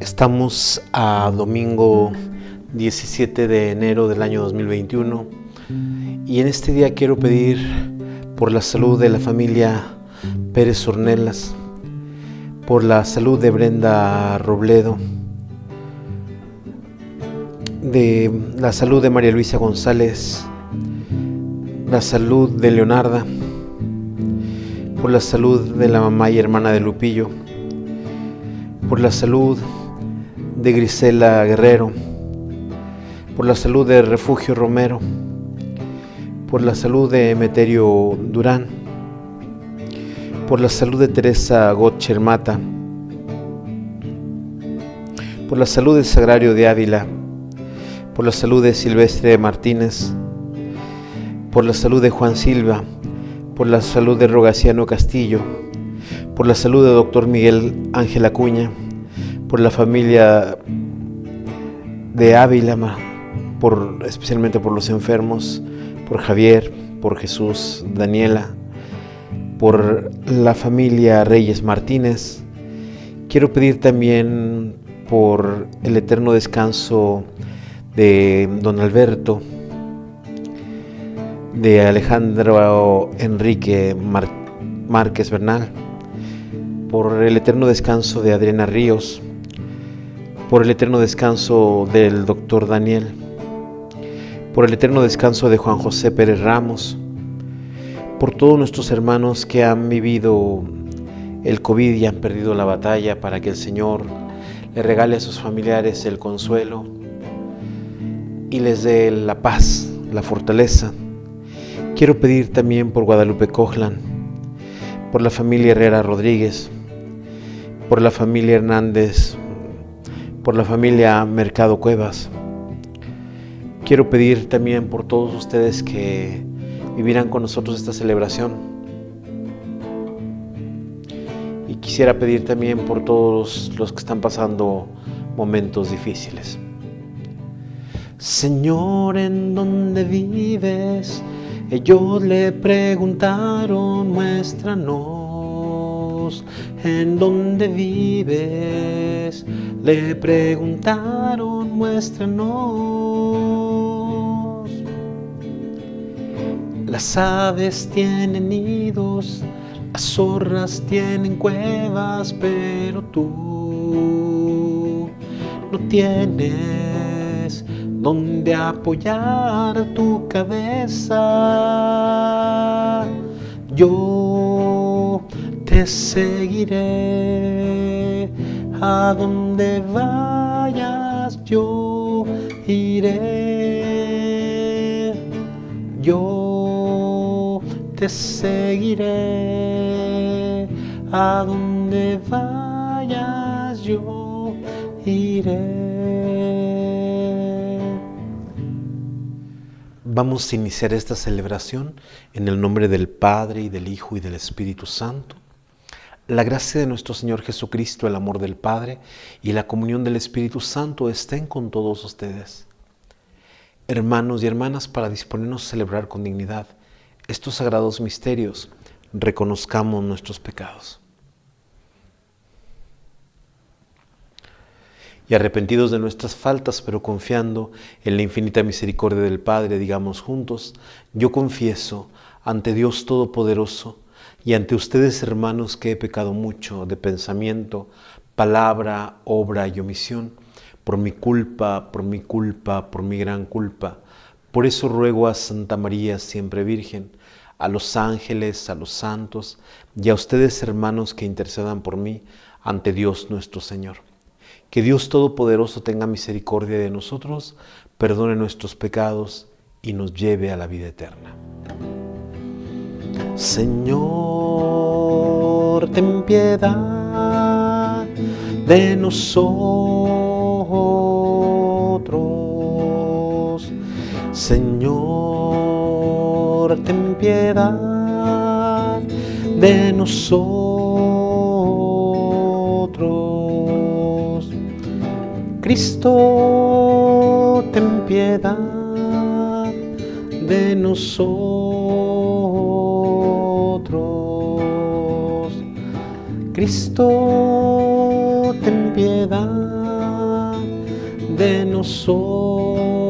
Estamos a domingo 17 de enero del año 2021 y en este día quiero pedir por la salud de la familia Pérez Ornelas, por la salud de Brenda Robledo, de la salud de María Luisa González, la salud de Leonarda, por la salud de la mamá y hermana de Lupillo, por la salud de Grisela Guerrero, por la salud de Refugio Romero, por la salud de Emeterio Durán, por la salud de Teresa Gotcher Mata, por la salud del Sagrario de Ávila, por la salud de Silvestre Martínez, por la salud de Juan Silva, por la salud de Rogaciano Castillo, por la salud de Dr. Miguel Ángel Acuña, por la familia de Ávila, especialmente por los enfermos, por Javier, por Jesús, Daniela, por la familia Reyes Martínez. Quiero pedir también por el eterno descanso de don Alberto, de Alejandro Enrique Márquez Bernal, por el eterno descanso de Adriana Ríos, por el eterno descanso del doctor Daniel, por el eterno descanso de Juan José Pérez Ramos, por todos nuestros hermanos que han vivido el COVID y han perdido la batalla, para que el Señor le regale a sus familiares el consuelo y les dé la paz, la fortaleza. Quiero pedir también por Guadalupe Cojlan, por la familia Herrera Rodríguez, por la familia Hernández, por la familia Mercado Cuevas. Quiero pedir también por todos ustedes que vivirán con nosotros esta celebración. Y quisiera pedir también por todos los que están pasando momentos difíciles. Señor, ¿en dónde vives? Ellos le preguntaron, muéstranos. ¿En dónde vives? Le preguntaron, muéstranos. Las aves tienen nidos, las zorras tienen cuevas, pero tú no tienes donde apoyar tu cabeza. Yo te seguiré, a donde vayas yo iré. Yo te seguiré, a donde vayas yo iré. Vamos a iniciar esta celebración en el nombre del Padre, y del Hijo, y del Espíritu Santo. La gracia de nuestro Señor Jesucristo, el amor del Padre y la comunión del Espíritu Santo estén con todos ustedes. Hermanos y hermanas, para disponernos a celebrar con dignidad estos sagrados misterios, reconozcamos nuestros pecados. Y arrepentidos de nuestras faltas, pero confiando en la infinita misericordia del Padre, digamos juntos: yo confieso ante Dios Todopoderoso y ante ustedes, hermanos, que he pecado mucho de pensamiento, palabra, obra y omisión, por mi culpa, por mi gran culpa. Por eso ruego a Santa María, siempre Virgen, a los ángeles, a los santos y a ustedes, hermanos, que intercedan por mí ante Dios nuestro Señor. Que Dios Todopoderoso tenga misericordia de nosotros, perdone nuestros pecados y nos lleve a la vida eterna. Señor, ten piedad de nosotros. Señor, ten piedad de nosotros. Cristo, ten piedad de nosotros. Cristo, ten piedad nosotros.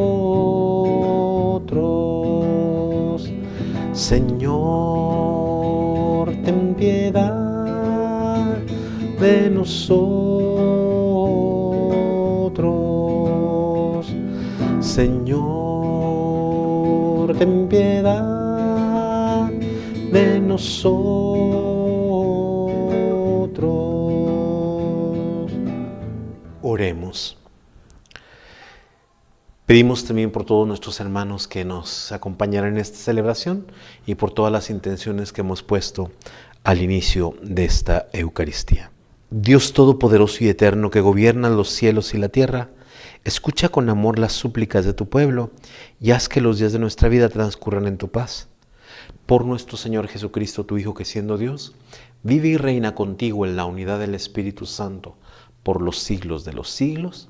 Señor, ten piedad de nosotros. Señor, ten piedad de nosotros. Oremos. Pedimos también por todos nuestros hermanos que nos acompañarán en esta celebración y por todas las intenciones que hemos puesto al inicio de esta Eucaristía. Dios Todopoderoso y Eterno, que gobierna los cielos y la tierra, escucha con amor las súplicas de tu pueblo y haz que los días de nuestra vida transcurran en tu paz. Por nuestro Señor Jesucristo, tu Hijo, que siendo Dios, vive y reina contigo en la unidad del Espíritu Santo por los siglos de los siglos.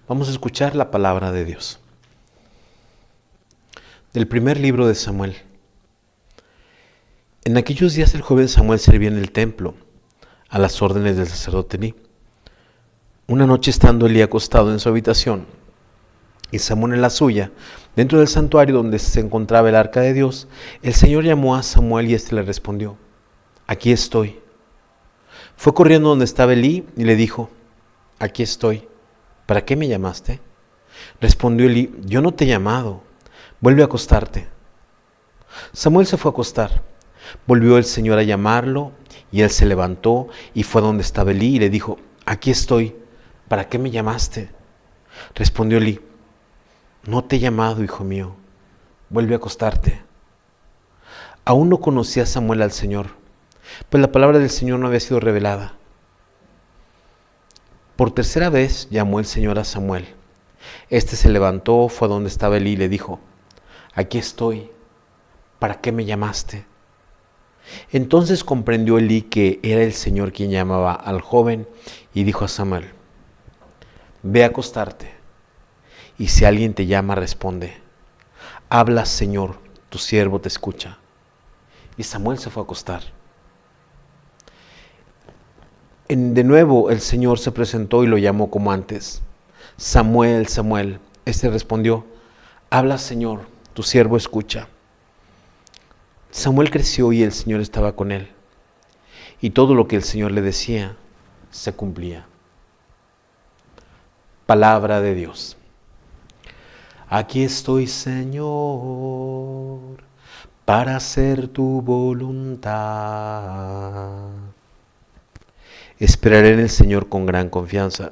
Vamos a escuchar la palabra de Dios. Del primer libro de Samuel. En aquellos días el joven Samuel servía en el templo, a las órdenes del sacerdote Elí. Una noche, estando Elí acostado en su habitación y Samuel en la suya, dentro del santuario donde se encontraba el arca de Dios, el Señor llamó a Samuel y éste le respondió: Aquí estoy. Fue corriendo donde estaba Elí y le dijo: Aquí estoy. ¿Para qué me llamaste? Respondió Elí: Yo no te he llamado. Vuelve a acostarte. Samuel se fue a acostar. Volvió el Señor a llamarlo y él se levantó y fue a donde estaba Elí y le dijo: Aquí estoy. ¿Para qué me llamaste? Respondió Elí: No te he llamado, hijo mío. Vuelve a acostarte. Aún no conocía Samuel al Señor, pues la palabra del Señor no había sido revelada. Por tercera vez llamó el Señor a Samuel. Este se levantó, fue a donde estaba Elí y le dijo: Aquí estoy. ¿Para qué me llamaste? Entonces comprendió Elí que era el Señor quien llamaba al joven y dijo a Samuel: Ve a acostarte, y si alguien te llama, responde: Habla, Señor, tu siervo te escucha. Y Samuel se fue a acostar. De nuevo el Señor se presentó y lo llamó como antes: Samuel, Samuel. Este respondió: Habla, Señor, tu siervo escucha. Samuel creció y el Señor estaba con él, y todo lo que el Señor le decía se cumplía. Palabra de Dios. Aquí estoy, Señor, para hacer tu voluntad. Esperaré en el Señor con gran confianza.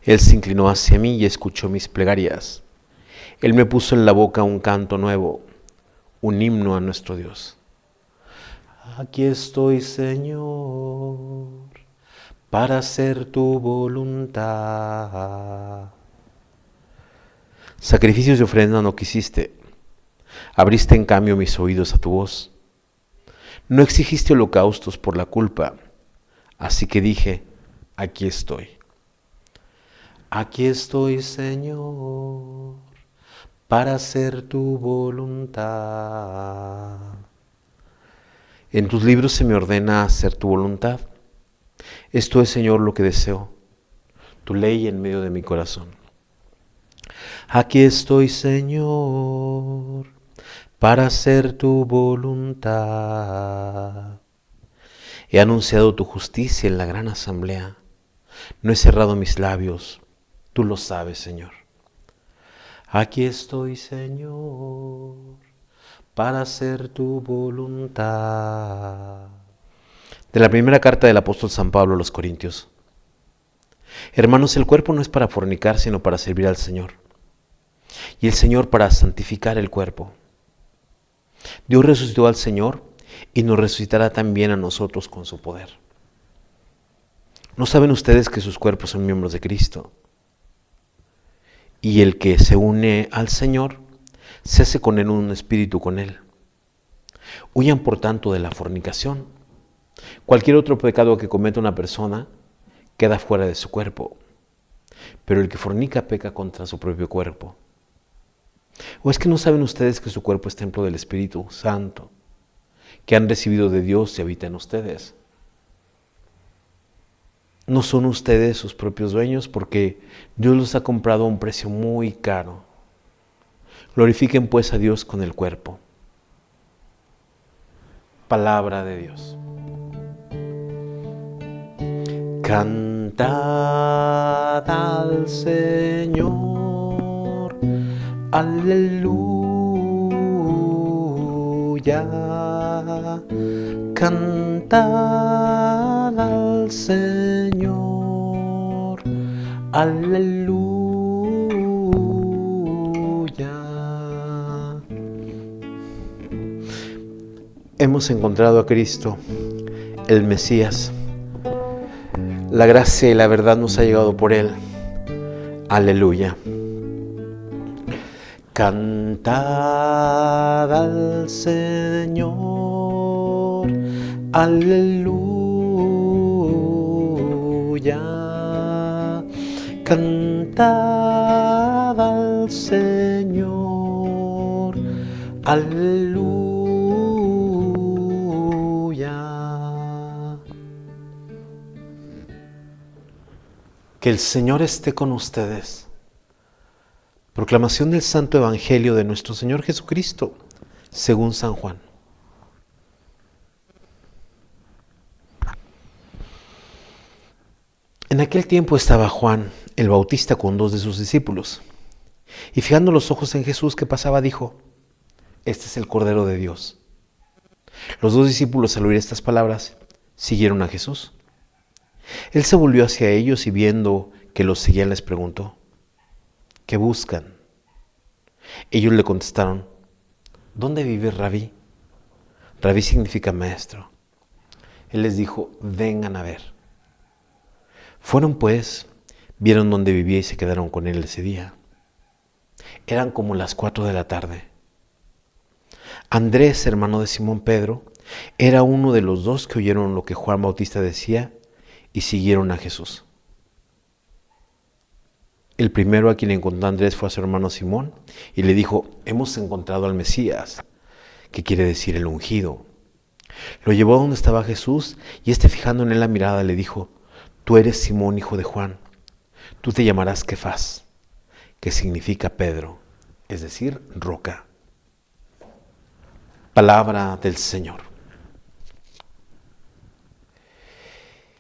Él se inclinó hacia mí y escuchó mis plegarias. Él me puso en la boca un canto nuevo, un himno a nuestro Dios. Aquí estoy, Señor, para hacer tu voluntad. Sacrificios de ofrenda no quisiste. Abriste en cambio mis oídos a tu voz. No exigiste holocaustos por la culpa. Así que dije: aquí estoy. Aquí estoy, Señor, para hacer tu voluntad. En tus libros se me ordena hacer tu voluntad. Esto es, Señor, lo que deseo, tu ley en medio de mi corazón. Aquí estoy, Señor, para hacer tu voluntad. He anunciado tu justicia en la gran asamblea. No he cerrado mis labios, tú lo sabes, Señor. Aquí estoy, Señor, para hacer tu voluntad. De la primera carta del apóstol San Pablo a los Corintios. Hermanos, el cuerpo no es para fornicar, sino para servir al Señor. Y el Señor para santificar el cuerpo. Dios resucitó al Señor y nos resucitará también a nosotros con su poder. ¿No saben ustedes que sus cuerpos son miembros de Cristo? Y el que se une al Señor, se hace con él un espíritu con él. Huyan por tanto de la fornicación. Cualquier otro pecado que cometa una persona queda fuera de su cuerpo, pero el que fornica peca contra su propio cuerpo. ¿O es que no saben ustedes que su cuerpo es templo del Espíritu Santo, que han recibido de Dios y habita en ustedes? No son ustedes sus propios dueños porque Dios los ha comprado a un precio muy caro. Glorifiquen pues a Dios con el cuerpo. Palabra de Dios. Cantad al Señor, aleluya. Cantad al Señor, aleluya. Hemos encontrado a Cristo, el Mesías. La gracia y la verdad nos ha llegado por Él. Aleluya. Cantad al Señor, aleluya. Cantad al Señor, aleluya. Que el Señor esté con ustedes. Proclamación del Santo Evangelio de nuestro Señor Jesucristo, según San Juan. En aquel tiempo estaba Juan el Bautista con 2 de sus discípulos, y fijando los ojos en Jesús que pasaba, dijo: Este es el Cordero de Dios. Los 2 discípulos, al oír estas palabras, siguieron a Jesús. Él se volvió hacia ellos y viendo que los seguían les preguntó: ¿Qué buscan? Ellos le contestaron: ¿Dónde vive Rabí? Rabí significa maestro. Él les dijo: vengan a ver. Fueron pues, vieron dónde vivía y se quedaron con él ese día. Eran como las 4 de la tarde. Andrés, hermano de Simón Pedro, era uno de los 2 que oyeron lo que Juan Bautista decía y siguieron a Jesús. El primero a quien encontró Andrés fue a su hermano Simón y le dijo: hemos encontrado al Mesías, que quiere decir el ungido. Lo llevó a donde estaba Jesús y fijando en él la mirada le dijo: tú eres Simón, hijo de Juan, tú te llamarás Kefas, que significa Pedro, es decir, roca. Palabra del Señor.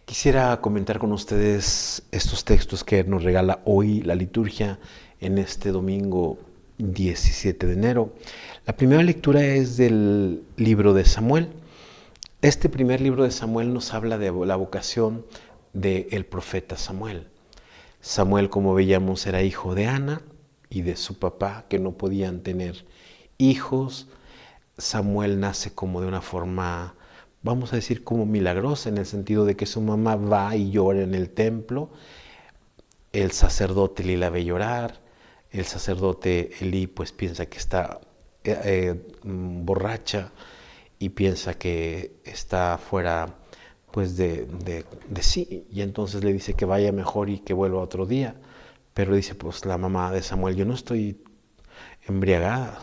Quisiera comentar con ustedes estos textos que nos regala hoy la liturgia en este domingo 17 de enero. La primera lectura es del libro de Samuel. Este primer libro de Samuel nos habla de la vocación del profeta Samuel. Samuel, como veíamos, era hijo de Ana y de su papá, que no podían tener hijos. Samuel nace como de una forma, vamos a decir, como milagrosa, en el sentido de que su mamá va y llora en el templo. El sacerdote Elí la ve llorar. El sacerdote Elí pues piensa que está borracha y piensa que está fuera pues de sí, y entonces le dice que vaya mejor y que vuelva otro día. Pero dice pues la mamá de Samuel: yo no estoy embriagada,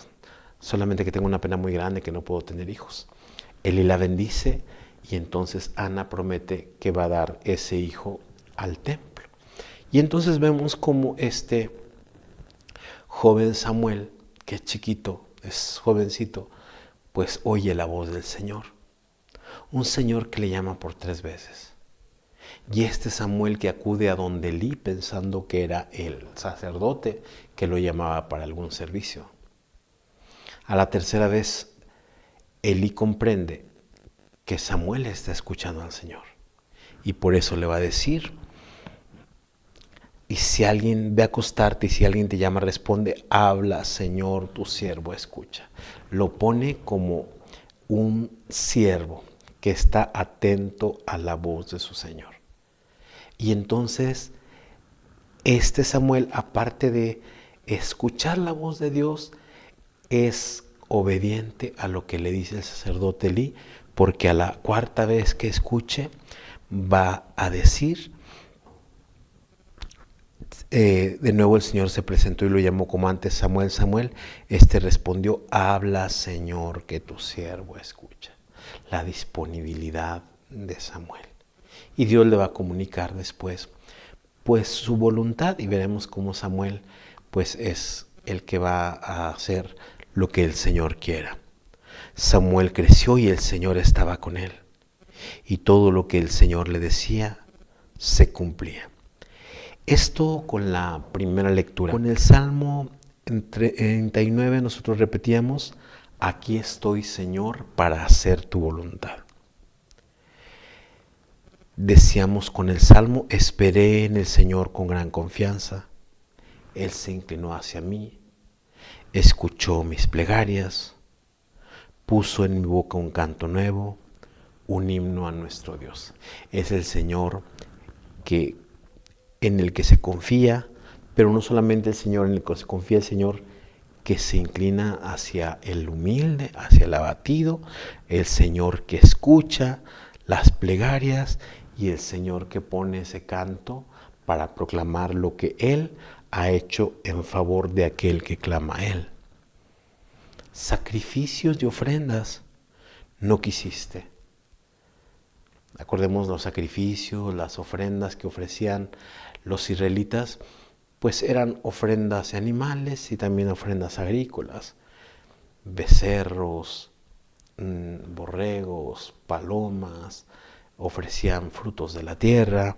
solamente que tengo una pena muy grande que no puedo tener hijos. Elí la bendice y entonces Ana promete que va a dar ese hijo al templo. Y entonces vemos como este joven Samuel, que es chiquito, es jovencito, pues oye la voz del Señor. Un Señor que le llama por 3 veces. Y este Samuel que acude a donde Elí pensando que era el sacerdote que lo llamaba para algún servicio. A la tercera vez, Elí comprende que Samuel está escuchando al Señor. Y por eso le va a decir: y si alguien ve a acostarte y si alguien te llama, responde: habla, Señor, tu siervo escucha. Lo pone como un siervo que está atento a la voz de su Señor. Y entonces, este Samuel, aparte de escuchar la voz de Dios, es obediente a lo que le dice el sacerdote Elí, porque a la 4ª vez que escuche va a decir, de nuevo el Señor se presentó y lo llamó como antes: Samuel, Samuel. Respondió: habla, Señor, que tu siervo escucha. La disponibilidad de Samuel. y Dios le va a comunicar después pues su voluntad, y veremos cómo Samuel pues es el que va a hacer lo que el Señor quiera. Samuel creció y el Señor estaba con él, y todo lo que el Señor le decía se cumplía. Esto con la primera lectura. Con el Salmo 39 nosotros repetíamos: aquí estoy, Señor, para hacer tu voluntad. Decíamos con el Salmo: esperé en el Señor con gran confianza. Él se inclinó hacia mí, escuchó mis plegarias, puso en mi boca un canto nuevo, un himno a nuestro Dios. Es el Señor en el que se confía, pero no solamente el Señor en el que se confía, el Señor que se inclina hacia el humilde, hacia el abatido, el Señor que escucha las plegarias y el Señor que pone ese canto para proclamar lo que Él ha hecho en favor de aquel que clama a Él. Sacrificios y ofrendas no quisiste. Acordemos los sacrificios, las ofrendas que ofrecían los israelitas, pues eran ofrendas de animales y también ofrendas agrícolas. Becerros, borregos, palomas, ofrecían frutos de la tierra.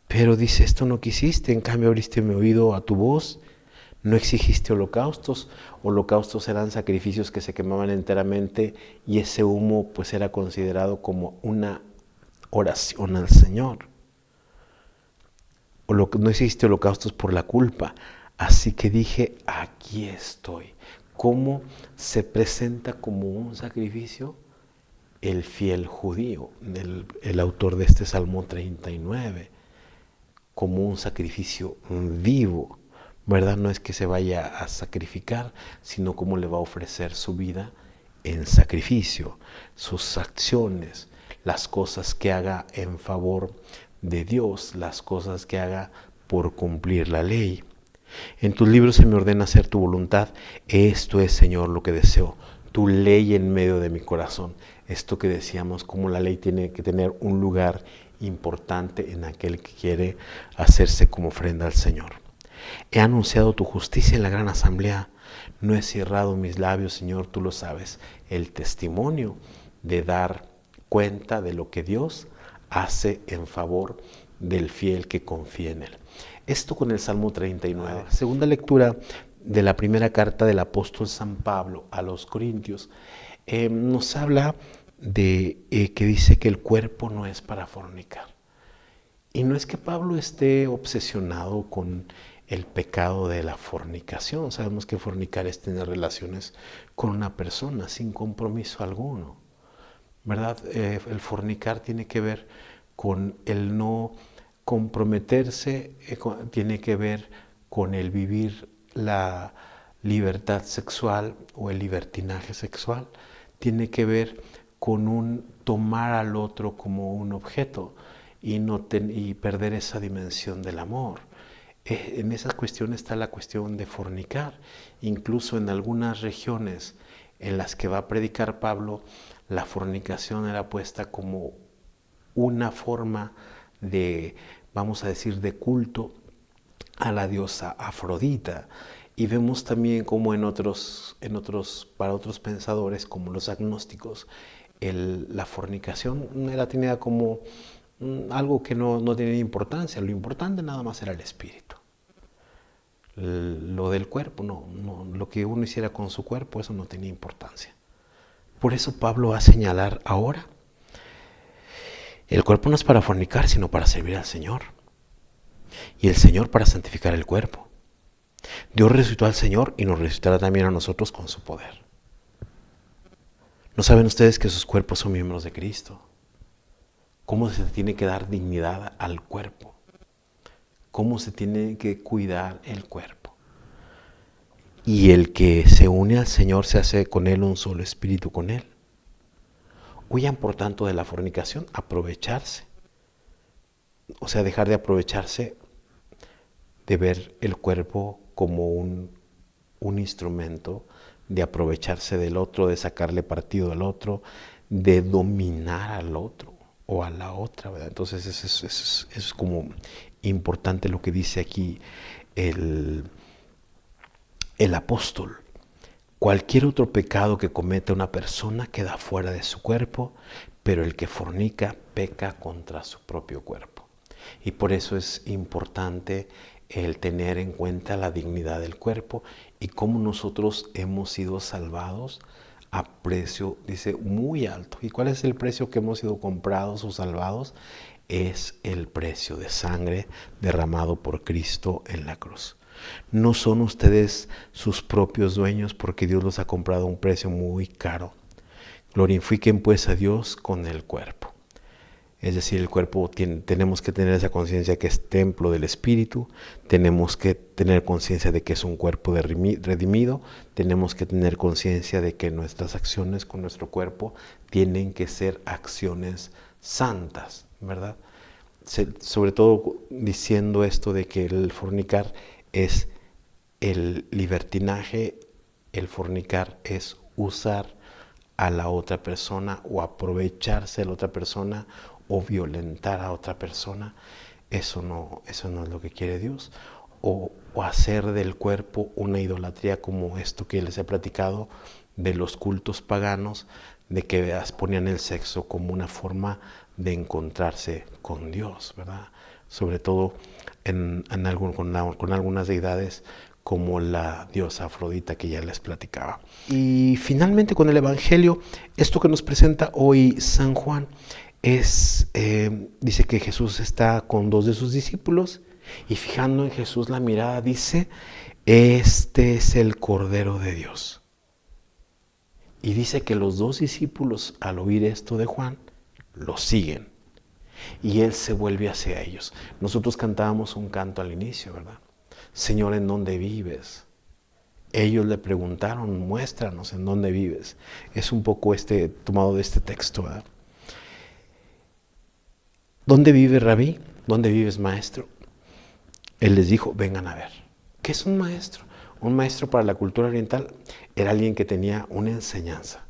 Pero dice, esto no quisiste, en cambio abriste mi oído a tu voz. No exigiste holocaustos. Holocaustos eran sacrificios que se quemaban enteramente y ese humo pues era considerado como una oración al Señor. No existe holocaustos por la culpa. Así que dije, aquí estoy. ¿Cómo se presenta como un sacrificio? El fiel judío, el autor de este Salmo 39, como un sacrificio vivo, ¿verdad? No es que se vaya a sacrificar, sino cómo le va a ofrecer su vida en sacrificio, sus acciones, las cosas que haga en favor de Dios, las cosas que haga por cumplir la ley. En tus libros se me ordena hacer tu voluntad. Esto es, Señor, lo que deseo. Tu ley en medio de mi corazón. Esto que decíamos, como la ley tiene que tener un lugar importante en aquel que quiere hacerse como ofrenda al Señor. He anunciado tu justicia en la gran asamblea. No he cerrado mis labios, Señor, tú lo sabes. El testimonio de dar cuenta de lo que Dios hace en favor del fiel que confía en Él. Esto con el Salmo 39. Segunda lectura de la primera carta del apóstol San Pablo a los Corintios. Nos habla de que dice que el cuerpo no es para fornicar. Y no es que Pablo esté obsesionado con el pecado de la fornicación. Sabemos que fornicar es tener relaciones con una persona sin compromiso alguno, ¿verdad? El fornicar tiene que ver con el no comprometerse, tiene que ver con el vivir la libertad sexual o el libertinaje sexual, tiene que ver con un tomar al otro como un objeto y perder esa dimensión del amor. En esa cuestión está la cuestión de fornicar. Incluso en algunas regiones en las que va a predicar Pablo, la fornicación era puesta como una forma de, vamos a decir, de culto a la diosa Afrodita. Y vemos también como para otros pensadores, como los agnósticos, la fornicación era tenida como algo que no tenía importancia. Lo importante nada más era el espíritu. Lo del cuerpo, no, lo que uno hiciera con su cuerpo, eso no tenía importancia. Por eso Pablo va a señalar ahora, el cuerpo no es para fornicar, sino para servir al Señor. Y el Señor para santificar el cuerpo. Dios resucitó al Señor y nos resucitará también a nosotros con su poder. ¿No saben ustedes que sus cuerpos son miembros de Cristo? ¿Cómo se tiene que dar dignidad al cuerpo? ¿Cómo se tiene que cuidar el cuerpo? Y el que se une al Señor se hace con Él un solo espíritu con Él. Huyan por tanto de la fornicación, aprovecharse. O sea, dejar de aprovecharse de ver el cuerpo como un instrumento, de aprovecharse del otro, de sacarle partido al otro, de dominar al otro. o a la otra, ¿verdad? Entonces es como importante lo que dice aquí el apóstol. Cualquier otro pecado que cometa una persona queda fuera de su cuerpo, pero el que fornica peca contra su propio cuerpo. Y por eso es importante el tener en cuenta la dignidad del cuerpo y cómo nosotros hemos sido salvados a precio, dice, muy alto. ¿Y cuál es el precio que hemos sido comprados o salvados? Es el precio de sangre derramado por Cristo en la cruz. No son ustedes sus propios dueños porque Dios los ha comprado a un precio muy caro. Glorifiquen pues a Dios con el cuerpo. Es decir, el cuerpo tenemos que tener esa conciencia que es templo del Espíritu, tenemos que tener conciencia de que es un cuerpo redimido, tenemos que tener conciencia de que nuestras acciones con nuestro cuerpo tienen que ser acciones santas, ¿verdad? Sobre todo diciendo esto de que el fornicar es el libertinaje, el fornicar es usar a la otra persona o aprovecharse de la otra persona o violentar a otra persona. Eso no es lo que quiere Dios. O hacer del cuerpo una idolatría como esto que les he platicado de los cultos paganos, de que ponían el sexo como una forma de encontrarse con Dios, ¿verdad? Sobre todo con algunas deidades como la diosa Afrodita que ya les platicaba. Y finalmente con el Evangelio, esto que nos presenta hoy San Juan dice que Jesús está con dos de sus discípulos y fijando en Jesús la mirada dice, este es el Cordero de Dios. Y dice que los dos discípulos al oír esto de Juan, lo siguen. Y él se vuelve hacia ellos. Nosotros cantábamos un canto al inicio, ¿verdad? Señor, ¿en dónde vives? Ellos le preguntaron, muéstranos en dónde vives. Es un poco tomado de este texto, ¿verdad? ¿Dónde vive Rabí? ¿Dónde vives, maestro? Él les dijo, vengan a ver. ¿Qué es un maestro? Un maestro para la cultura oriental era alguien que tenía una enseñanza.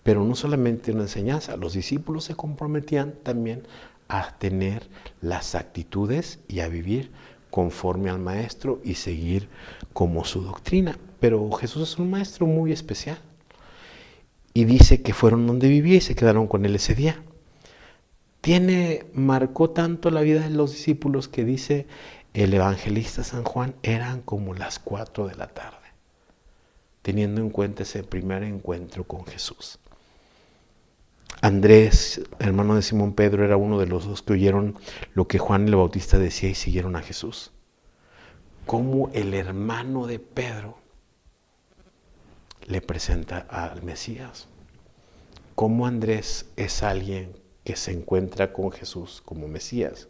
Pero no solamente una enseñanza, los discípulos se comprometían también a tener las actitudes y a vivir conforme al maestro y seguir como su doctrina. Pero Jesús es un maestro muy especial. Y dice que fueron donde vivía y se quedaron con él ese día. Marcó tanto la vida de los discípulos que dice el evangelista San Juan, eran como las 4 de la tarde, teniendo en cuenta ese primer encuentro con Jesús. Andrés, hermano de Simón Pedro, era uno de los dos que oyeron lo que Juan el Bautista decía y siguieron a Jesús. Como el hermano de Pedro le presenta al Mesías. Como Andrés es alguien que se encuentra con Jesús como Mesías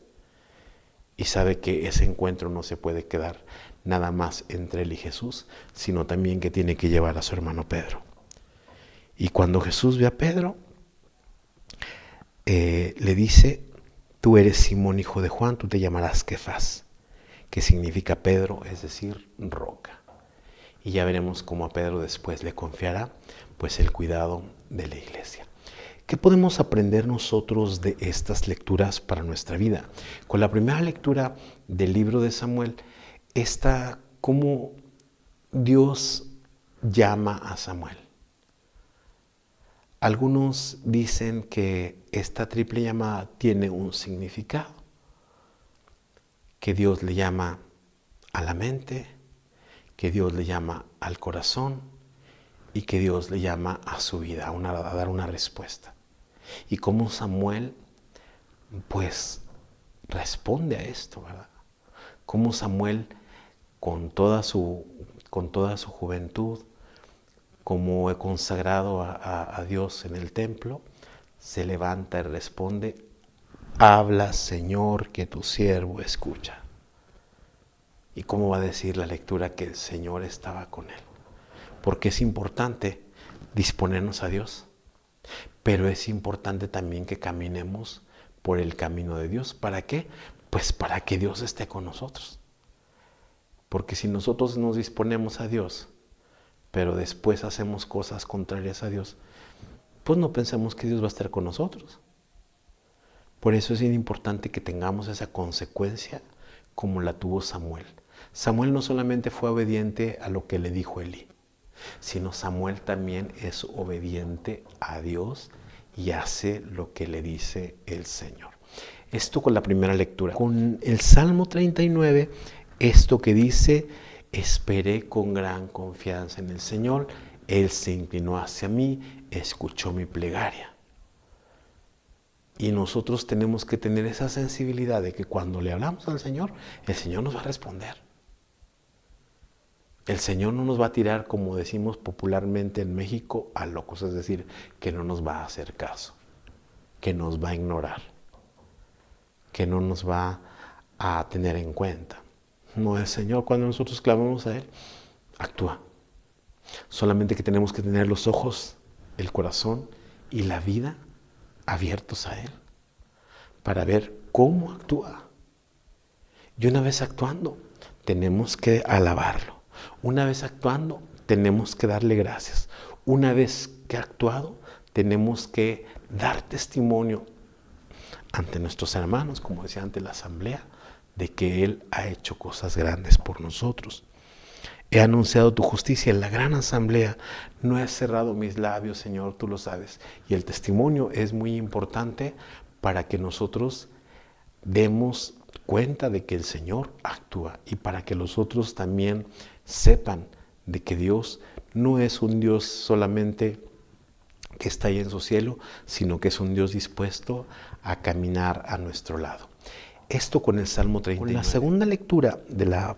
y sabe que ese encuentro no se puede quedar nada más entre él y Jesús, sino también que tiene que llevar a su hermano Pedro. Y cuando Jesús ve a Pedro, le dice, tú eres Simón, hijo de Juan, tú te llamarás Kefas, que significa Pedro, es decir, roca. Y ya veremos cómo a Pedro después le confiará pues el cuidado de la iglesia. ¿Qué podemos aprender nosotros de estas lecturas para nuestra vida? Con la primera lectura del libro de Samuel está cómo Dios llama a Samuel. Algunos dicen que esta triple llamada tiene un significado, que Dios le llama a la mente, que Dios le llama al corazón y que Dios le llama a su vida, a dar una respuesta. Y cómo Samuel, pues, responde a esto, ¿verdad? Cómo Samuel, con toda su juventud, como he consagrado a Dios en el templo, se levanta y responde, habla, Señor, que tu siervo escucha. ¿Y cómo va a decir la lectura que el Señor estaba con él? Porque es importante disponernos a Dios, pero es importante también que caminemos por el camino de Dios. ¿Para qué? Pues para que Dios esté con nosotros. Porque si nosotros nos disponemos a Dios, pero después hacemos cosas contrarias a Dios, pues no pensemos que Dios va a estar con nosotros. Por eso es bien importante que tengamos esa consecuencia como la tuvo Samuel. Samuel no solamente fue obediente a lo que le dijo Elí, sino Samuel también es obediente a Dios y hace lo que le dice el Señor. Esto con la primera lectura. Con el Salmo 39, esto que dice: esperé con gran confianza en el Señor, Él se inclinó hacia mí, escuchó mi plegaria. Y nosotros tenemos que tener esa sensibilidad de que cuando le hablamos al Señor, el Señor nos va a responder. El Señor no nos va a tirar, como decimos popularmente en México, a locos, es decir, que no nos va a hacer caso, que nos va a ignorar, que no nos va a tener en cuenta. No, el Señor, cuando nosotros clamamos a Él, actúa. Solamente que tenemos que tener los ojos, el corazón y la vida abiertos a Él para ver cómo actúa. Y una vez actuando, tenemos que alabarlo. Una vez actuando, tenemos que darle gracias. Una vez que ha actuado, tenemos que dar testimonio ante nuestros hermanos, como decía ante la asamblea, de que Él ha hecho cosas grandes por nosotros. He anunciado tu justicia en la gran asamblea. No he cerrado mis labios, Señor, tú lo sabes. Y el testimonio es muy importante para que nosotros demos cuenta de que el Señor actúa y para que los otros también sepan de que Dios no es un Dios solamente que está ahí en su cielo, sino que es un Dios dispuesto a caminar a nuestro lado. Esto con el Salmo 39. Con la segunda lectura de la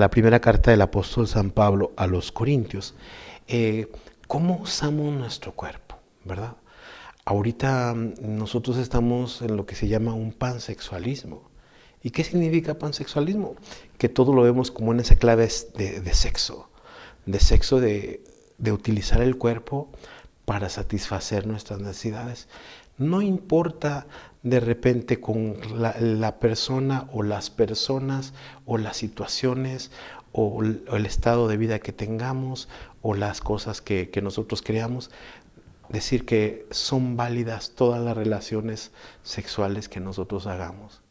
primera carta del apóstol San Pablo a los Corintios, ¿cómo usamos nuestro cuerpo? ¿Verdad? Ahorita nosotros estamos en lo que se llama un pansexualismo. ¿Y qué significa pansexualismo? Que todo lo vemos como en esa clave de sexo, de utilizar el cuerpo para satisfacer nuestras necesidades. No importa de repente con la persona o las personas o las situaciones o el estado de vida que tengamos o las cosas que nosotros creamos, decir que son válidas todas las relaciones sexuales que nosotros hagamos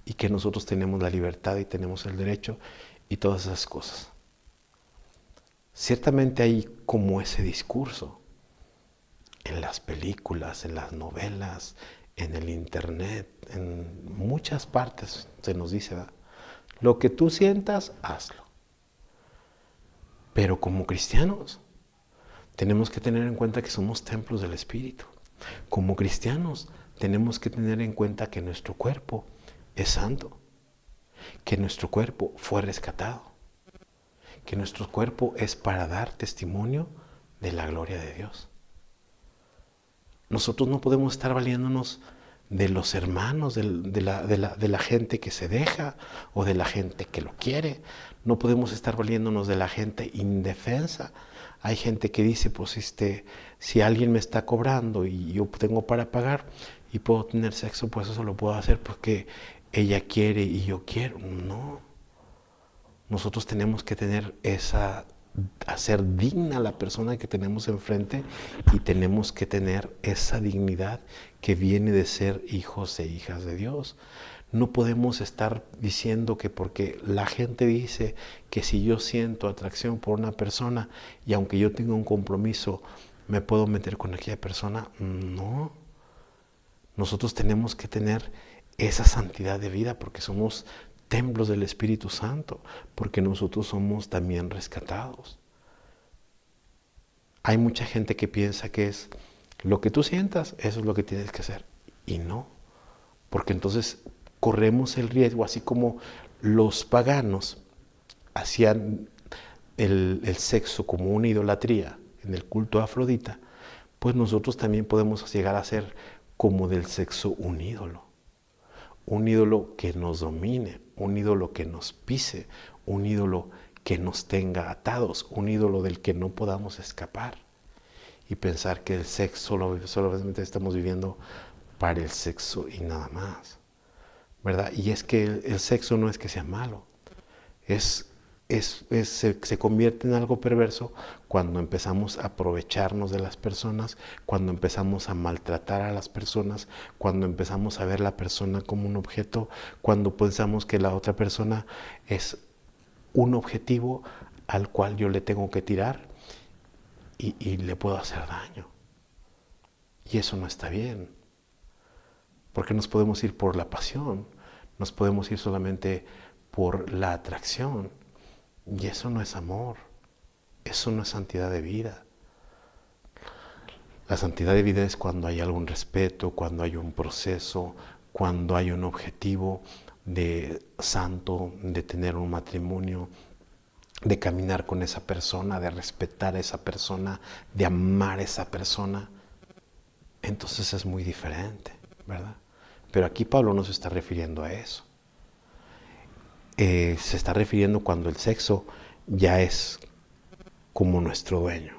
y que nosotros tenemos la libertad y tenemos el derecho y todas esas cosas. Ciertamente hay como ese discurso en las películas, en las novelas, en el internet, en muchas partes se nos dice, ¿verdad? Lo que tú sientas, hazlo. Pero como cristianos, tenemos que tener en cuenta que somos templos del Espíritu. Como cristianos, tenemos que tener en cuenta que nuestro cuerpo es santo, que nuestro cuerpo fue rescatado, que nuestro cuerpo es para dar testimonio de la gloria de Dios. Nosotros no podemos estar valiéndonos de los hermanos, de la gente que se deja o de la gente que lo quiere. No podemos estar valiéndonos de la gente indefensa. Hay gente que dice, pues si alguien me está cobrando y yo tengo para pagar y puedo tener sexo, pues eso lo puedo hacer porque ella quiere y yo quiero. No. Nosotros tenemos que tener hacer digna a la persona que tenemos enfrente y tenemos que tener esa dignidad que viene de ser hijos e hijas de Dios. No podemos estar diciendo que porque la gente dice que si yo siento atracción por una persona y aunque yo tenga un compromiso, me puedo meter con aquella persona. No. Nosotros tenemos que tener esa santidad de vida porque somos templos del Espíritu Santo, porque nosotros somos también rescatados. Hay mucha gente que piensa que es lo que tú sientas, eso es lo que tienes que hacer. Y no, porque entonces corremos el riesgo, así como los paganos hacían el sexo como una idolatría en el culto a Afrodita, pues nosotros también podemos llegar a ser como del sexo un ídolo que nos domine, un ídolo que nos pise, un ídolo que nos tenga atados, un ídolo del que no podamos escapar y pensar que el sexo solamente estamos viviendo para el sexo y nada más, ¿verdad? Y es que el sexo no es que sea malo, es se convierte en algo perverso cuando empezamos a aprovecharnos de las personas, cuando empezamos a maltratar a las personas, cuando empezamos a ver a la persona como un objeto, cuando pensamos que la otra persona es un objetivo al cual yo le tengo que tirar y le puedo hacer daño. Y eso no está bien, porque nos podemos ir por la pasión, nos podemos ir solamente por la atracción. Y eso no es amor, eso no es santidad de vida. La santidad de vida es cuando hay algún respeto, cuando hay un proceso, cuando hay un objetivo de santo, de tener un matrimonio, de caminar con esa persona, de respetar a esa persona, de amar a esa persona. Entonces es muy diferente, ¿verdad? Pero aquí Pablo no se está refiriendo a eso. Se está refiriendo cuando el sexo ya es como nuestro dueño.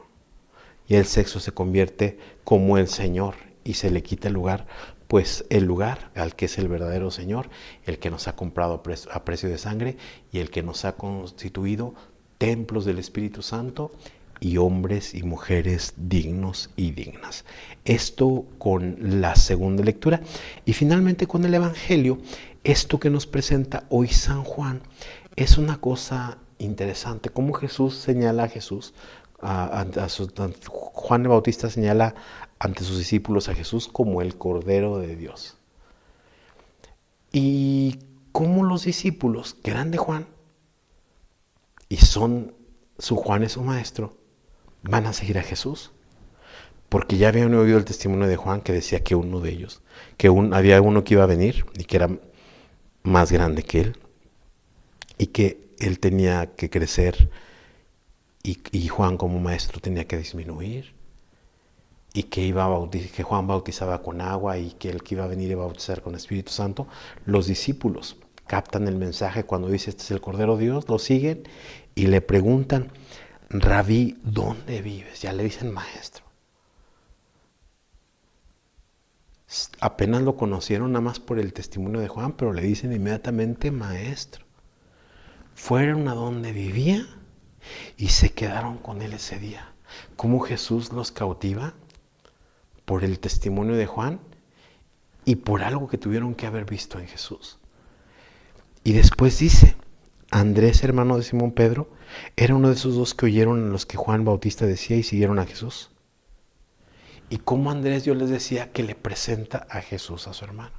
Y el sexo se convierte como el Señor y se le quita el lugar, pues el lugar al que es el verdadero Señor, el que nos ha comprado a precio de sangre y el que nos ha constituido templos del Espíritu Santo y hombres y mujeres dignos y dignas. Esto con la segunda lectura. Y finalmente con el Evangelio, esto que nos presenta hoy San Juan es una cosa interesante. Como Jesús señala a Jesús, Juan el Bautista señala ante sus discípulos a Jesús como el Cordero de Dios. Y como los discípulos que eran de Juan, y Juan es su maestro, van a seguir a Jesús. Porque ya habían oído el testimonio de Juan que decía que uno de ellos, había uno que iba a venir y que era más grande que él, y que él tenía que crecer y Juan como maestro tenía que disminuir, y que que Juan bautizaba con agua y que el que iba a venir iba a bautizar con Espíritu Santo. Los discípulos captan el mensaje cuando dice este es el Cordero de Dios, lo siguen y le preguntan, Rabí, ¿dónde vives? Ya le dicen maestro. Apenas lo conocieron nada más por el testimonio de Juan, pero le dicen inmediatamente maestro. Fueron a donde vivía y se quedaron con él ese día. ¿Cómo Jesús los cautiva? Por el testimonio de Juan y por algo que tuvieron que haber visto en Jesús. Y después dice, Andrés, hermano de Simón Pedro, era uno de esos dos que oyeron a los que Juan Bautista decía y siguieron a Jesús. Y como Andrés, yo les decía, que le presenta a Jesús a su hermano.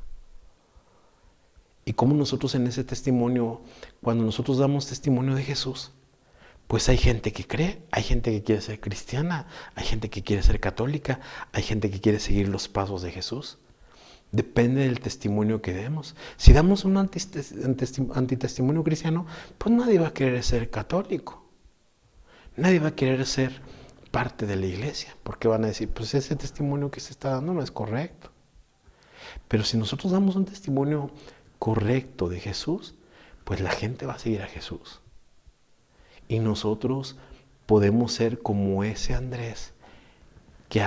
Y como nosotros en ese testimonio, cuando nosotros damos testimonio de Jesús, pues hay gente que cree, hay gente que quiere ser cristiana, hay gente que quiere ser católica, hay gente que quiere seguir los pasos de Jesús. Depende del testimonio que demos. Si damos un antitestimonio cristiano, pues nadie va a querer ser católico. Nadie va a querer ser parte de la iglesia, porque van a decir, pues ese testimonio que se está dando no es correcto. Pero si nosotros damos un testimonio correcto de Jesús, pues la gente va a seguir a Jesús. Y nosotros podemos ser como ese Andrés que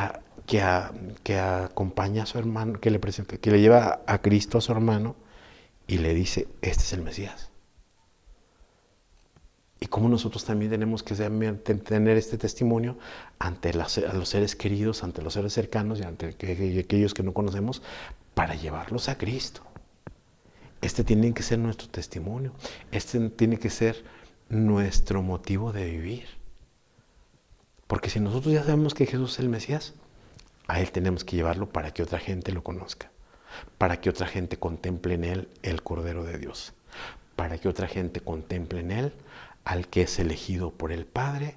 acompaña a su hermano, que le lleva a Cristo a su hermano y le dice, este es el Mesías. Y como nosotros también tenemos que tener este testimonio ante a los seres queridos, ante los seres cercanos y ante aquellos que no conocemos, para llevarlos a Cristo. Este tiene que ser nuestro testimonio. Este tiene que ser nuestro motivo de vivir. Porque si nosotros ya sabemos que Jesús es el Mesías, a Él tenemos que llevarlo para que otra gente lo conozca. Para que otra gente contemple en Él el Cordero de Dios. Para que otra gente contemple en Él al que es elegido por el Padre,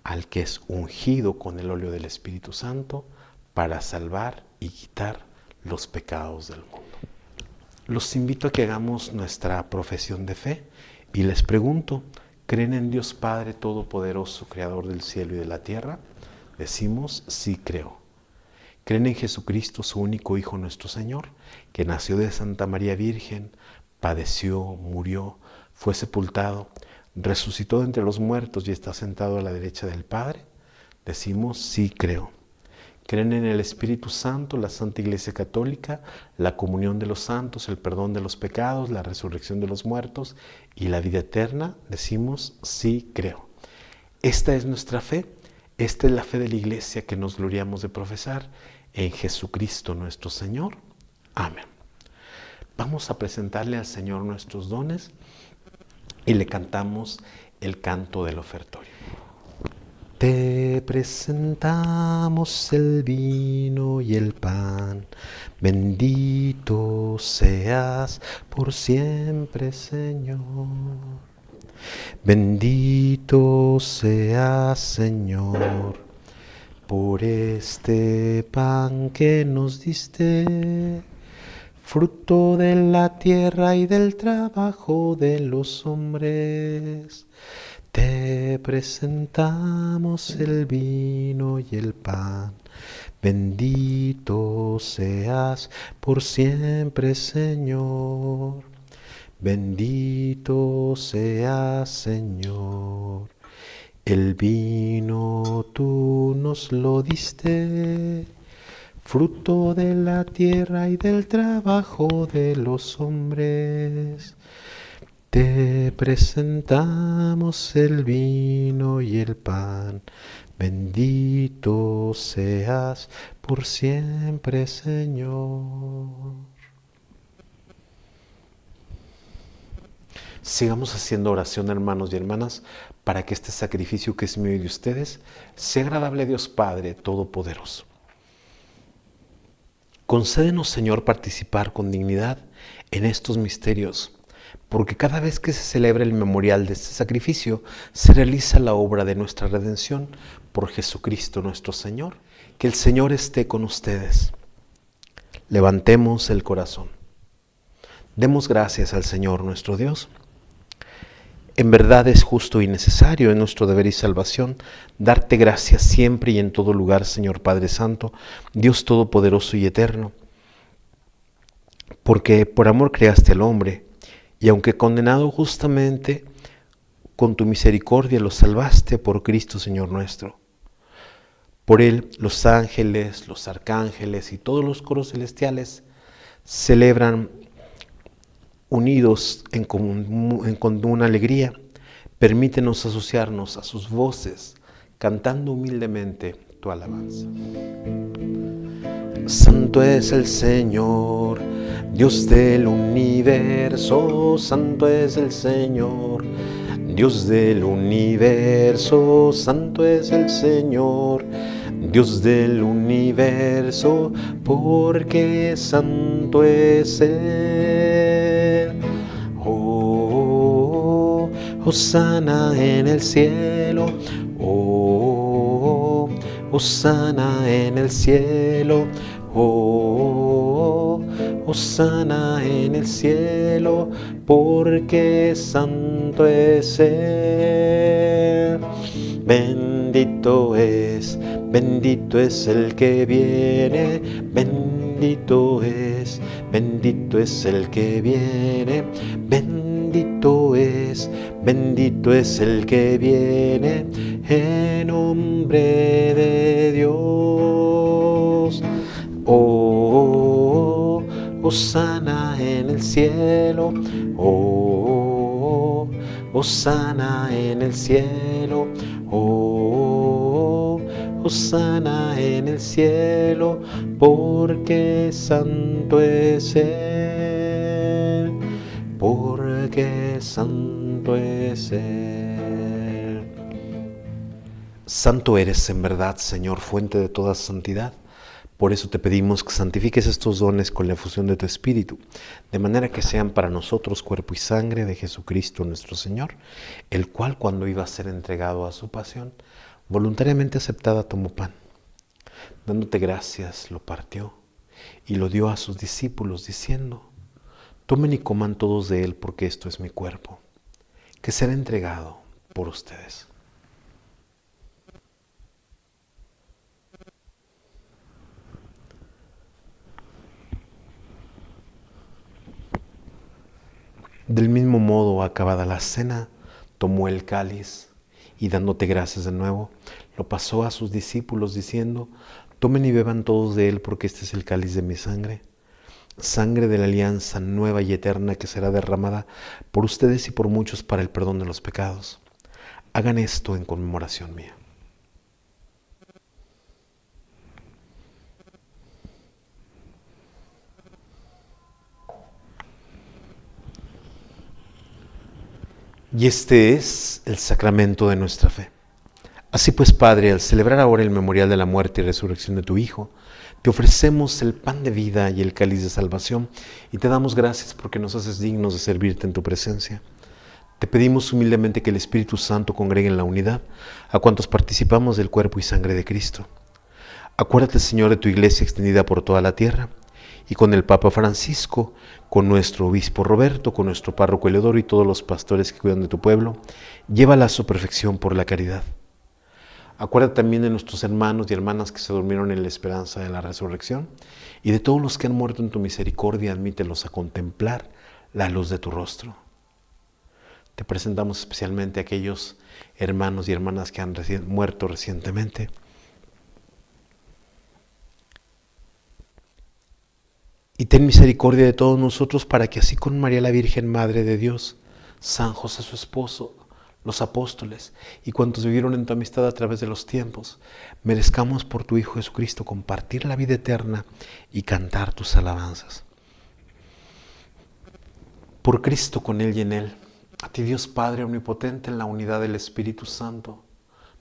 al que es ungido con el óleo del Espíritu Santo para salvar y quitar los pecados del mundo. Los invito a que hagamos nuestra profesión de fe y les pregunto, ¿creen en Dios Padre Todopoderoso, Creador del cielo y de la tierra? Decimos, sí creo. ¿Creen en Jesucristo, su único Hijo nuestro Señor, que nació de Santa María Virgen, padeció, murió, fue sepultado, resucitó de entre los muertos y está sentado a la derecha del Padre? Decimos, sí creo. Creen en el Espíritu Santo, la Santa Iglesia Católica, la comunión de los santos, el perdón de los pecados, la resurrección de los muertos y la vida eterna. Decimos, sí creo. Esta es nuestra fe, esta es la fe de la Iglesia que nos gloriamos de profesar en Jesucristo nuestro Señor. Amén. Vamos a presentarle al Señor nuestros dones y le cantamos el canto del ofertorio. Te presentamos el vino y el pan, bendito seas por siempre, Señor. Bendito seas, Señor, por este pan que nos diste, fruto de la tierra y del trabajo de los hombres. Te presentamos el vino y el pan, bendito seas por siempre, Señor. Bendito seas, Señor. El vino tú nos lo diste, fruto de la tierra y del trabajo de los hombres. Te presentamos el vino y el pan, bendito seas por siempre, Señor. Sigamos haciendo oración, hermanos y hermanas, para que este sacrificio que es mío y de ustedes sea agradable a Dios Padre Todopoderoso. Concédenos, Señor, participar con dignidad en estos misterios, porque cada vez que se celebra el memorial de este sacrificio, se realiza la obra de nuestra redención por Jesucristo nuestro Señor. Que el Señor esté con ustedes. Levantemos el corazón. Demos gracias al Señor nuestro Dios. En verdad es justo y necesario, en nuestro deber y salvación, darte gracias siempre y en todo lugar, Señor Padre Santo, Dios Todopoderoso y Eterno, porque por amor creaste al hombre, y aunque condenado justamente, con tu misericordia lo salvaste por Cristo Señor nuestro. Por Él los ángeles, los arcángeles y todos los coros celestiales celebran unidos en común alegría. Permítenos asociarnos a sus voces, cantando humildemente tu alabanza. Santo es el Señor, Dios del universo. Santo es el Señor, Dios del universo. Santo es el Señor, Dios del universo, porque santo es Él. Oh, hosana en el cielo. Oh, hosana en el cielo. Oh, hosana en el cielo, porque santo es Él. Bendito es el que viene, bendito es el que viene, bendito es el que viene, en nombre de Dios. Oh, hosana en el cielo. Oh, hosana en el cielo. Oh, hosana en el cielo, porque santo es Él, porque santo es Él. Santo eres en verdad, Señor, fuente de toda santidad. Por eso te pedimos que santifiques estos dones con la efusión de tu Espíritu, de manera que sean para nosotros cuerpo y sangre de Jesucristo nuestro Señor, el cual, cuando iba a ser entregado a su pasión, voluntariamente aceptada, tomó pan. Dándote gracias, lo partió y lo dio a sus discípulos, diciendo: tomen y coman todos de él, porque esto es mi cuerpo, que será entregado por ustedes. Del mismo modo, acabada la cena, tomó el cáliz y, dándote gracias de nuevo, lo pasó a sus discípulos, diciendo: Tomen y beban todos de él, porque este es el cáliz de mi sangre, sangre de la alianza nueva y eterna que será derramada por ustedes y por muchos para el perdón de los pecados. Hagan esto en conmemoración mía. Y este es el sacramento de nuestra fe. Así pues, Padre, al celebrar ahora el memorial de la muerte y resurrección de tu Hijo, te ofrecemos el pan de vida y el cáliz de salvación y te damos gracias porque nos haces dignos de servirte en tu presencia. Te pedimos humildemente que el Espíritu Santo congregue en la unidad a cuantos participamos del cuerpo y sangre de Cristo. Acuérdate, Señor, de tu iglesia extendida por toda la tierra, y con el Papa Francisco, con nuestro obispo Roberto, con nuestro párroco Eleodoro y todos los pastores que cuidan de tu pueblo, llévala a su perfección por la caridad. Acuérdate también de nuestros hermanos y hermanas que se durmieron en la esperanza de la resurrección, y de todos los que han muerto en tu misericordia, admítelos a contemplar la luz de tu rostro. Te presentamos especialmente a aquellos hermanos y hermanas que han muerto recientemente. Y ten misericordia de todos nosotros para que así con María la Virgen, Madre de Dios, San José su esposo, los apóstoles y cuantos vivieron en tu amistad a través de los tiempos, merezcamos por tu Hijo Jesucristo compartir la vida eterna y cantar tus alabanzas. Por Cristo, con Él y en Él, a ti Dios Padre Omnipotente, en la unidad del Espíritu Santo,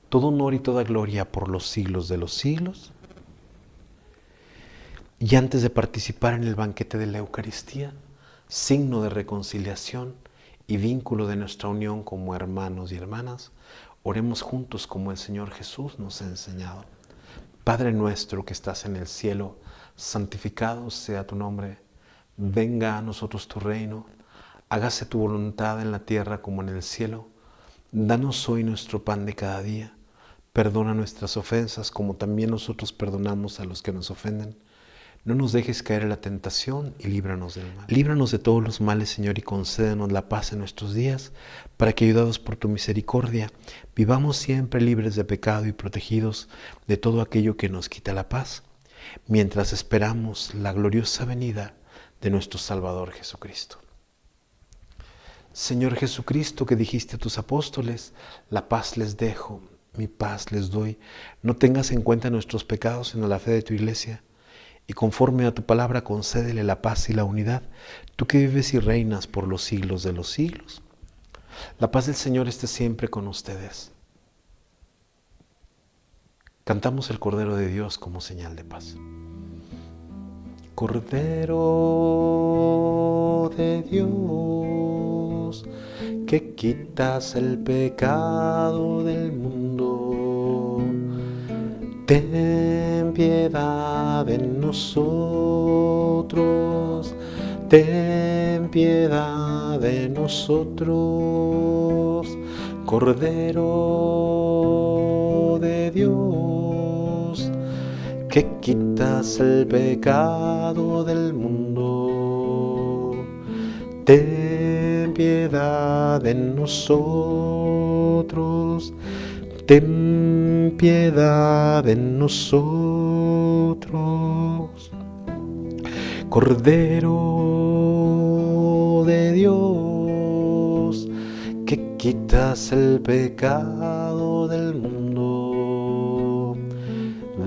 todo honor y toda gloria por los siglos de los siglos. Y antes de participar en el banquete de la Eucaristía, signo de reconciliación y vínculo de nuestra unión como hermanos y hermanas, oremos juntos como el Señor Jesús nos ha enseñado. Padre nuestro que estás en el cielo, santificado sea tu nombre. Venga a nosotros tu reino. Hágase tu voluntad en la tierra como en el cielo. Danos hoy nuestro pan de cada día. Perdona nuestras ofensas como también nosotros perdonamos a los que nos ofenden. No nos dejes caer en la tentación y líbranos del mal. Líbranos de todos los males, Señor, y concédenos la paz en nuestros días, para que, ayudados por tu misericordia, vivamos siempre libres de pecado y protegidos de todo aquello que nos quita la paz, mientras esperamos la gloriosa venida de nuestro Salvador Jesucristo. Señor Jesucristo, que dijiste a tus apóstoles, la paz les dejo, mi paz les doy. No tengas en cuenta nuestros pecados, sino la fe de tu iglesia. Y conforme a tu palabra concédele la paz y la unidad, tú que vives y reinas por los siglos de los siglos. La paz del Señor esté siempre con ustedes. Cantamos el Cordero de Dios como señal de paz. Cordero de Dios, que quitas el pecado del mundo, ten piedad de nosotros, ten piedad de nosotros. Cordero de Dios, que quitas el pecado del mundo, ten piedad de nosotros. Ten piedad de nosotros. Cordero de Dios, que quitas el pecado del mundo,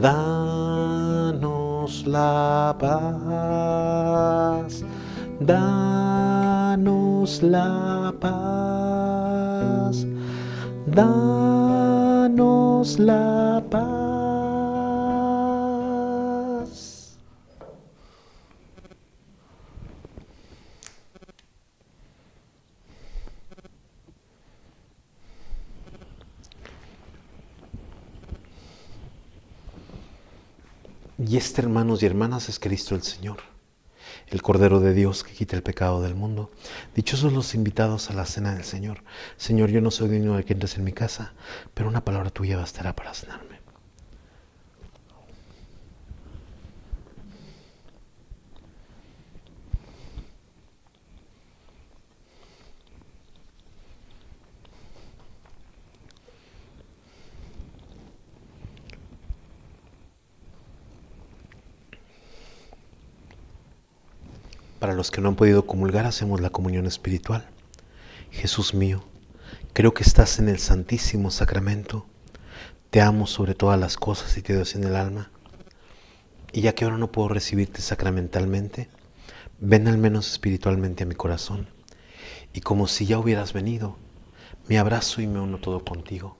danos la paz, danos la paz, danos la paz. Y este, hermanos y hermanas, es Cristo el Señor, el Cordero de Dios que quita el pecado del mundo. Dichosos los invitados a la cena del Señor. Señor, yo no soy digno de que entres en mi casa, pero una palabra tuya bastará para sanarme. Para los que no han podido comulgar, hacemos la comunión espiritual. Jesús mío, creo que estás en el Santísimo Sacramento. Te amo sobre todas las cosas y te doy en el alma. Y ya que ahora no puedo recibirte sacramentalmente, ven al menos espiritualmente a mi corazón. Y como si ya hubieras venido, me abrazo y me uno todo contigo.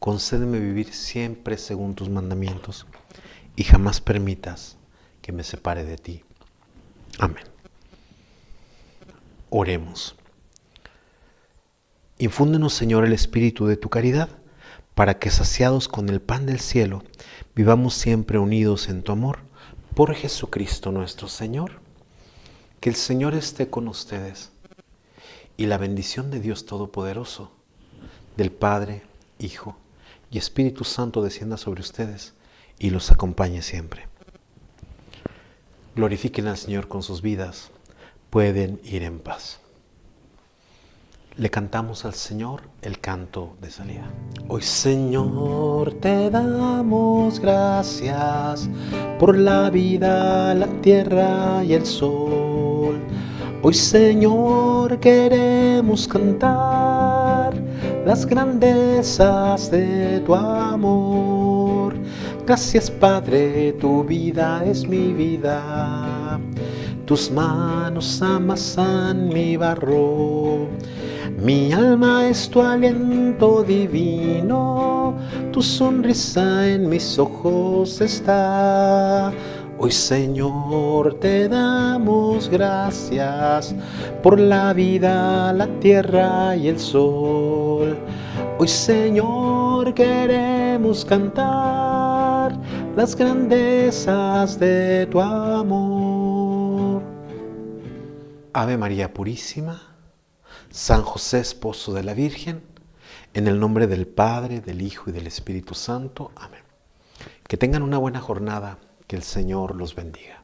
Concédeme vivir siempre según tus mandamientos y jamás permitas que me separe de ti. Amén. Oremos. Infúndenos, Señor, el espíritu de tu caridad, para que, saciados con el pan del cielo, vivamos siempre unidos en tu amor, por Jesucristo nuestro Señor. Que el Señor esté con ustedes, y la bendición de Dios Todopoderoso, del Padre, Hijo y Espíritu Santo descienda sobre ustedes y los acompañe siempre. Glorifiquen al Señor con sus vidas, pueden ir en paz. Le cantamos al Señor el canto de salida. Hoy, Señor, te damos gracias por la vida, la tierra y el sol. Hoy, Señor, queremos cantar las grandezas de tu amor. Gracias, Padre, tu vida es mi vida. Tus manos amasan mi barro. Mi alma es tu aliento divino. Tu sonrisa en mis ojos está. Hoy, Señor, te damos gracias por la vida, la tierra y el sol. Hoy, Señor, queremos cantar las grandezas de tu amor. Ave María Purísima, San José, esposo de la Virgen, en el nombre del Padre, del Hijo y del Espíritu Santo. Amén. Que tengan una buena jornada. Que el Señor los bendiga.